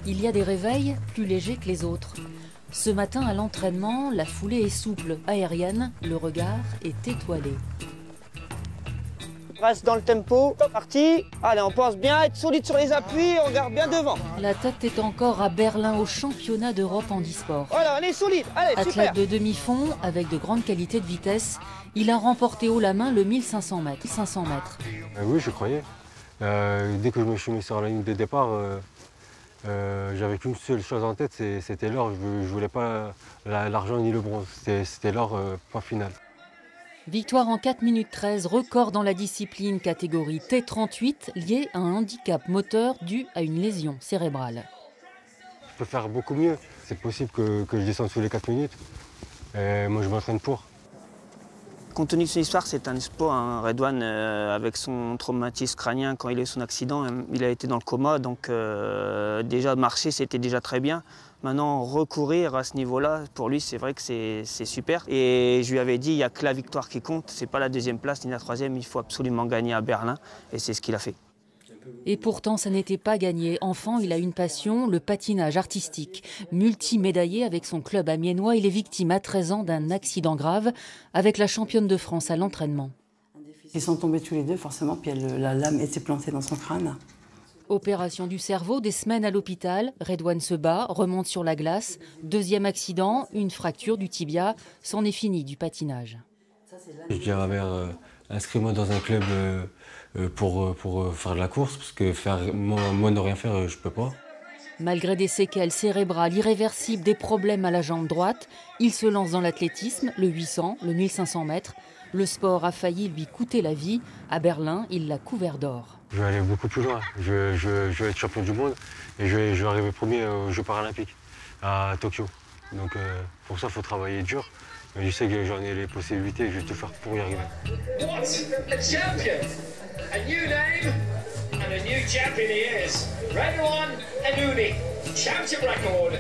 Il y a des réveils plus légers que les autres. Ce matin à l'entraînement, la foulée est souple, aérienne, le regard est étoilé. Reste dans le tempo, parti. Allez, on pense bien être solide sur les appuis, on regarde bien devant. La tête est encore à Berlin au championnat d'Europe handisport. Voilà, on est solide, allez, Athlète super. de demi-fond, avec de grandes qualités de vitesse, il a remporté haut la main le 1500 mètres. Oui, je croyais. Dès que je me suis mis sur la ligne de départ, j'avais qu'une seule chose en tête, c'était l'or. Je ne voulais pas l'argent ni le bronze, c'était l'or, point final. Victoire en 4 minutes 13, record dans la discipline catégorie T38 lié à un handicap moteur dû à une lésion cérébrale. Je peux faire beaucoup mieux. C'est possible que je descende sous les 4 minutes. Moi, je m'entraîne pour. Compte tenu de son histoire, c'est un espoir. Hein. Redouane, avec son traumatisme crânien, quand il a eu son accident, il a été dans le coma. Donc déjà marcher, c'était déjà très bien. Maintenant, recourir à ce niveau-là, pour lui, c'est vrai que c'est super. Et je lui avais dit, il n'y a que la victoire qui compte. Ce n'est pas la deuxième place ni la troisième. Il faut absolument gagner à Berlin. Et c'est ce qu'il a fait. Et pourtant, ça n'était pas gagné. Enfant, il a une passion, le patinage artistique. Multimédaillé avec son club amiénois, il est victime à 13 ans d'un accident grave avec la championne de France à l'entraînement. Ils sont tombés tous les deux, forcément, puis la lame était plantée dans son crâne. Opération du cerveau, des semaines à l'hôpital. Redouane se bat, remonte sur la glace. Deuxième accident, une fracture du tibia. C'en est fini du patinage. Je dis à ma mère, inscris-moi dans un club pour faire de la course, parce que moi ne rien faire, je peux pas. Malgré des séquelles cérébrales irréversibles, des problèmes à la jambe droite, il se lance dans l'athlétisme, le 800, le 1500 mètres. Le sport a failli lui coûter la vie. À Berlin, il l'a couvert d'or. Je vais aller beaucoup plus loin. Je vais être champion du monde et je vais arriver premier aux Jeux paralympiques à Tokyo. Donc pour ça, il faut travailler dur. Mais je sais que j'en ai les possibilités et je vais tout faire pour y arriver. What a champion! A new name and a new champion he is. Redouane Anouni, champion record.